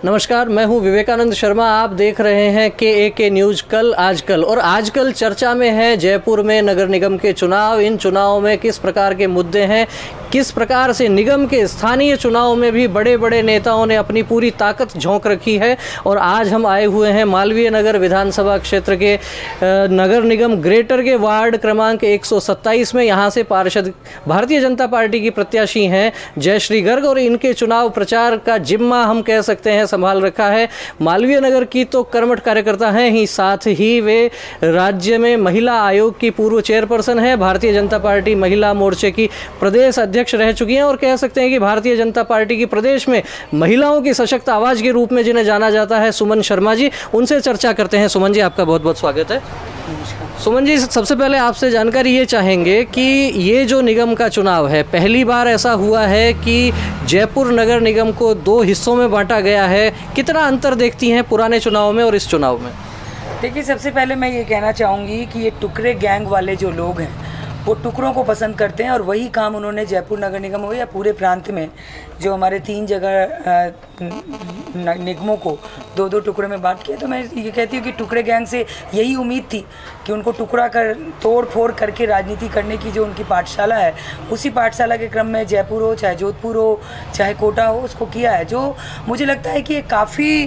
नमस्कार, मैं हूं विवेकानंद शर्मा। आप देख रहे हैं के न्यूज़ कल आजकल। और आजकल चर्चा में है जयपुर में नगर निगम के चुनाव। इन चुनावों में किस प्रकार के मुद्दे हैं, किस प्रकार से निगम के स्थानीय चुनाव में भी बड़े बड़े नेताओं ने अपनी पूरी ताकत झोंक रखी है। और आज हम आए हुए हैं मालवीय नगर विधानसभा क्षेत्र के नगर निगम ग्रेटर के वार्ड क्रमांक 127 में। यहाँ से पार्षद भारतीय जनता पार्टी की प्रत्याशी हैं जयश्री गर्ग, और इनके चुनाव प्रचार का जिम्मा हम कह सकते हैं संभाल रखा है। मालवीय नगर की तो कर्मठ कार्यकर्ता हैं ही, साथ ही वे राज्य में महिला आयोग की पूर्व चेयरपर्सन है, भारतीय जनता पार्टी महिला मोर्चे की प्रदेश अध्यक्ष रह चुकी हैं, और कह सकते हैं कि भारतीय जनता पार्टी की प्रदेश में महिलाओं की सशक्त आवाज़ के रूप में जिन्हें जाना जाता है, सुमन शर्मा जी। उनसे चर्चा करते हैं। सुमन जी, आपका बहुत बहुत स्वागत है। सुमन जी, सबसे पहले आपसे जानकारी ये चाहेंगे कि ये जो निगम का चुनाव है, पहली बार ऐसा हुआ है कि जयपुर नगर निगम को दो हिस्सों में बांटा गया है। कितना अंतर देखती हैं पुराने चुनाव में और इस चुनाव में? देखिए, सबसे पहले मैं ये कहना चाहूँगी कि ये टुकड़े गैंग वाले जो लोग हैं वो टुकड़ों को पसंद करते हैं, और वही काम उन्होंने जयपुर नगर निगम हो या पूरे प्रांत में जो हमारे 3 जगह निगमों को 2-2 टुकड़े में बांट किया। तो मैं ये कहती हूँ कि टुकड़े गैंग से यही उम्मीद थी कि उनको टुकड़ा कर तोड़ फोड़ करके राजनीति करने की जो उनकी पाठशाला है, उसी पाठशाला के क्रम में जयपुर हो, चाहे जोधपुर हो, चाहे कोटा हो, उसको किया है। जो मुझे लगता है कि ये काफ़ी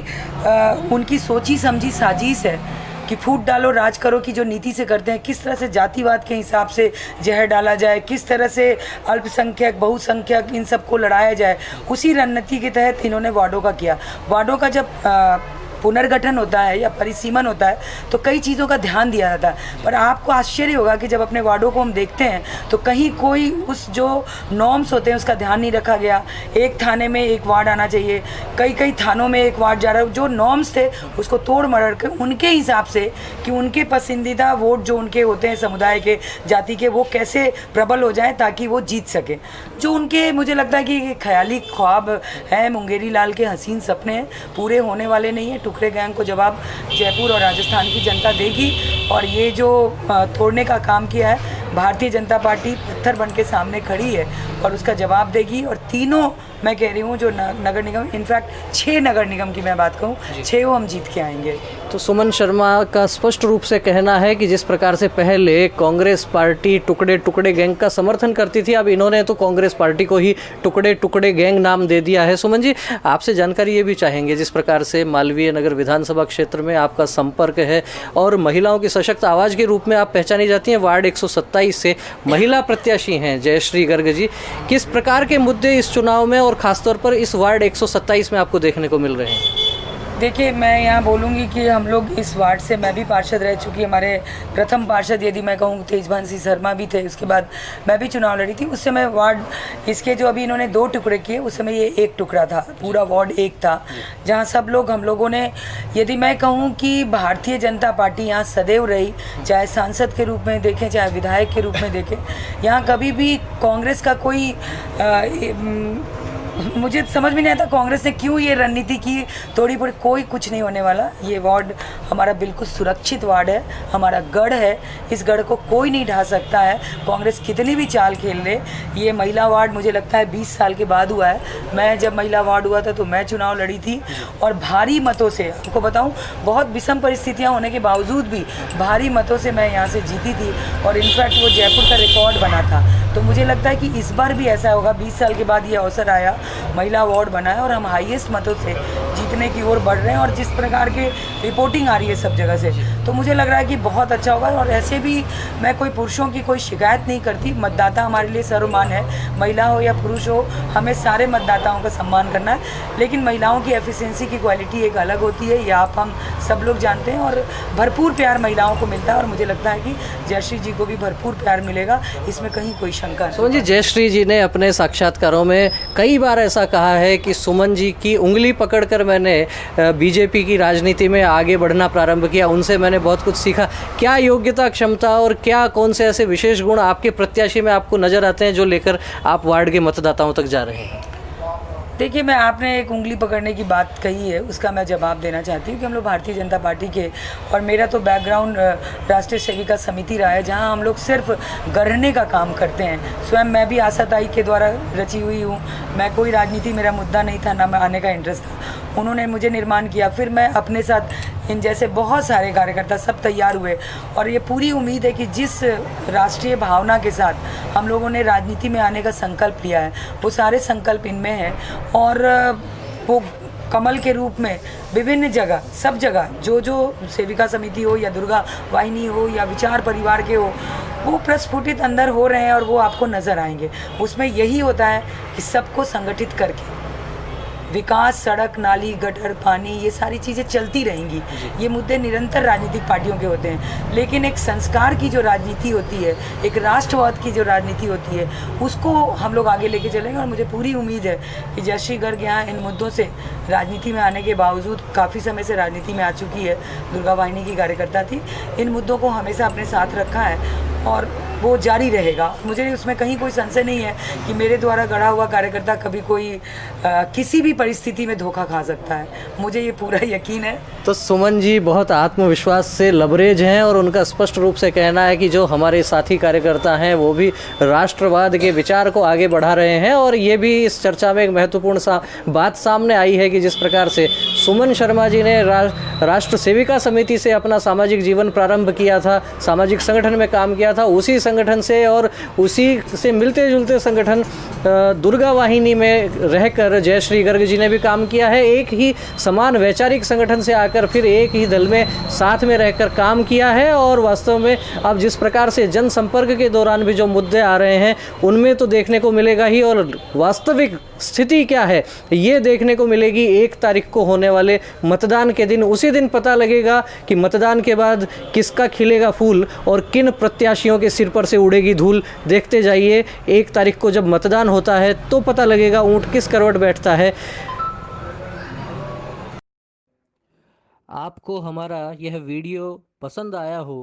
उनकी सोची समझी साजिश है कि फूट डालो राज करो की जो नीति से करते हैं। किस तरह से जातिवाद के हिसाब से जहर डाला जाए, किस तरह से अल्पसंख्यक बहुसंख्यक इन सबको लड़ाया जाए, उसी रणनीति के तहत इन्होंने वार्डों का किया। वार्डों का जब पुनर्गठन होता है या परिसीमन होता है तो कई चीज़ों का ध्यान दिया जाता है, पर आपको आश्चर्य होगा कि जब अपने वार्डों को हम देखते हैं तो कहीं कोई उस जो नॉर्म्स होते हैं उसका ध्यान नहीं रखा गया। एक थाने में एक वार्ड आना चाहिए, कई थानों में एक वार्ड जा रहा है। जो नॉर्म्स थे उसको तोड़ मरोड़ के उनके हिसाब से कि उनके पसंदीदा वोट जो उनके होते हैं समुदाय के, जाति के, वो कैसे प्रबल हो जाएँ ताकि वो जीत सके। जो उनके मुझे लगता है कि ख्याली ख्वाब है, मुंगेरी लाल के हसीन सपने पूरे होने वाले नहीं हैं। टुकड़े गैंग को जवाब जयपुर और राजस्थान की जनता देगी, और ये जो तोड़ने का काम किया है, भारतीय जनता पार्टी पत्थर बन के सामने खड़ी है और उसका जवाब देगी। और तीनों मैं कह रही हूँ जो नगर निगम, इनफैक्ट 6 नगर निगम की मैं बात कहूँ, 6 हम जीत के आएंगे। तो सुमन शर्मा का स्पष्ट रूप से कहना है कि जिस प्रकार से पहले कांग्रेस पार्टी टुकड़े गैंग का समर्थन करती थी, अब इन्होंने तो कांग्रेस पार्टी को ही टुकड़े गैंग नाम दे दिया है। सुमन जी, आपसे जानकारी ये भी चाहेंगे, जिस प्रकार से मालवीय नगर विधानसभा क्षेत्र में आपका संपर्क है और महिलाओं की सशक्त आवाज़ के रूप में आप पहचानी जाती हैं, वार्ड 127 से महिला प्रत्याशी हैं जयश्री गर्ग जी। किस प्रकार के मुद्दे इस चुनाव में और ख़ासतौर पर इस वार्ड 127 में आपको देखने को मिल रहे हैं? देखिए, मैं यहाँ बोलूँगी कि हम लोग इस वार्ड से, मैं भी पार्षद रह चुकी, हमारे प्रथम पार्षद यदि मैं कहूँ तेजभान सिंह शर्मा भी थे, उसके बाद मैं भी चुनाव लड़ी थी। उस समय वार्ड इसके जो अभी इन्होंने 2 टुकड़े किए, उस समय ये 1 टुकड़ा था, पूरा वार्ड 1 था, जहाँ सब लोग हम लोगों ने, यदि मैं कहूँ कि भारतीय जनता पार्टी यहाँ सदैव रही, चाहे सांसद के रूप में देखें चाहे विधायक के रूप में देखें, यहाँ कभी भी कांग्रेस का कोई मुझे समझ में नहीं आता कांग्रेस ने क्यों ये रणनीति की तोड़ी फोड़ी। कोई कुछ नहीं होने वाला। ये वार्ड हमारा बिल्कुल सुरक्षित वार्ड है, हमारा गढ़ है, इस गढ़ को कोई नहीं ढा सकता है, कांग्रेस कितनी भी चाल खेल ले। ये महिला वार्ड मुझे लगता है 20 साल के बाद हुआ है। मैं जब महिला वार्ड हुआ था तो मैं चुनाव लड़ी थी, और भारी मतों से, आपको बताऊँ, बहुत विषम परिस्थितियाँ होने के बावजूद भी भारी मतों से मैं यहाँ से जीती थी, और इनफैक्ट वो जयपुर का रिकॉर्ड बना था। तो मुझे लगता है कि इस बार भी ऐसा होगा। 20 साल के बाद ये अवसर आया, महिला वार्ड बना है, और हम हाईएस्ट मतों से जीतने की ओर बढ़ रहे हैं। और जिस प्रकार के रिपोर्टिंग आ रही है सब जगह से, तो मुझे लग रहा है कि बहुत अच्छा होगा। और ऐसे भी मैं कोई पुरुषों की कोई शिकायत नहीं करती। मतदाता हमारे लिए सर्वमान है, महिला हो या पुरुष हो, हमें सारे मतदाताओं का सम्मान करना है। लेकिन महिलाओं की एफिशिएंसी की क्वालिटी एक अलग होती है, ये आप हम सब लोग जानते हैं, और भरपूर प्यार महिलाओं को मिलता है, और मुझे लगता है कि जयश्री जी को भी भरपूर प्यार मिलेगा, इसमें कहीं कोई शंका नहीं। सुमन जी, जयश्री जी ने अपने साक्षात्कारों में कई बार ऐसा कहा है कि सुमन जी की उंगली पकड़कर मैंने बीजेपी की राजनीति में आगे बढ़ना प्रारंभ किया, उनसे मैंने बहुत कुछ सीखा। क्या योग्यता, क्षमता और क्या कौन से ऐसे विशेष गुण आपके प्रत्याशी में आपको नज़र आते हैं जो लेकर आप वार्ड के मतदाताओं तक जा रहे हैं? देखिए, मैं आपने एक उंगली पकड़ने की बात कही है, उसका मैं जवाब देना चाहती हूँ कि हम लोग भारतीय जनता पार्टी के, और मेरा तो बैकग्राउंड राष्ट्रीय सेविका समिति रहा है, जहाँ हम लोग सिर्फ गढ़ने का काम करते हैं। स्वयं मैं भी आशाताई के द्वारा रची हुई हूँ, मैं कोई राजनीति, मेरा मुद्दा नहीं था, ना मैं आने का इंटरेस्ट था। उन्होंने मुझे निर्माण किया, फिर मैं अपने साथ इन जैसे बहुत सारे कार्यकर्ता सब तैयार हुए। और ये पूरी उम्मीद है कि जिस राष्ट्रीय भावना के साथ हम लोगों ने राजनीति में आने का संकल्प लिया है, वो सारे संकल्प इनमें हैं। और वो कमल के रूप में विभिन्न जगह, सब जगह, जो जो सेविका समिति हो या दुर्गा वाहिनी हो या विचार परिवार के हो, वो प्रस्फुटित अंदर हो रहे हैं और वो आपको नज़र आएंगे। उसमें यही होता है कि सबको संगठित करके विकास, सड़क, नाली, गटर, पानी, ये सारी चीज़ें चलती रहेंगी। ये मुद्दे निरंतर राजनीतिक पार्टियों के होते हैं, लेकिन एक संस्कार की जो राजनीति होती है, एक राष्ट्रवाद की जो राजनीति होती है, उसको हम लोग आगे लेके चलेंगे। और मुझे पूरी उम्मीद है कि जयश्री गर्ग यहाँ इन मुद्दों से राजनीति में आने के बावजूद, काफ़ी समय से राजनीति में आ चुकी है, दुर्गा वाहिनी की कार्यकर्ता थी, इन मुद्दों को हमेशा अपने साथ रखा है और वो जारी रहेगा। मुझे उसमें कहीं कोई संशय नहीं है कि मेरे द्वारा गढ़ा हुआ कार्यकर्ता कभी कोई किसी भी परिस्थिति में धोखा खा सकता है, मुझे ये पूरा यकीन है। तो सुमन जी बहुत आत्मविश्वास से लबरेज हैं और उनका स्पष्ट रूप से कहना है कि जो हमारे साथी कार्यकर्ता हैं वो भी राष्ट्रवाद के विचार को आगे बढ़ा रहे हैं। और ये भी इस चर्चा में एक महत्वपूर्ण बात सामने आई है कि जिस प्रकार से सुमन शर्मा जी ने राष्ट्र सेविका समिति से अपना सामाजिक जीवन प्रारंभ किया था, सामाजिक संगठन में काम किया था, उसी संगठन से और उसी से मिलते जुलते संगठन दुर्गा वाहिनी में रहकर जयश्री गर्ग जी ने भी काम किया है। एक ही समान वैचारिक संगठन से आकर फिर एक ही दल में साथ में रहकर काम किया है। और वास्तव में अब जिस प्रकार से जनसंपर्क के दौरान भी जो मुद्दे आ रहे हैं उनमें तो देखने को मिलेगा ही, और वास्तविक स्थिति क्या है ये देखने को मिलेगी 1 तारीख को होने वाले मतदान के दिन। उसी दिन पता लगेगा कि मतदान के बाद किसका खिलेगा फूल और किन प्रत्याशियों के सिर पर से उड़ेगी धूल। देखते जाइए, 1 तारीख को जब मतदान होता है तो पता लगेगा ऊंट किस करवट बैठता है। आपको हमारा यह वीडियो पसंद आया हो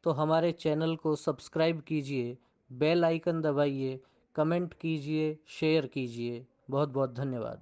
तो हमारे चैनल को सब्सक्राइब कीजिए, बेल आइकन दबाइए, कमेंट कीजिए, शेयर कीजिए। बहुत बहुत धन्यवाद।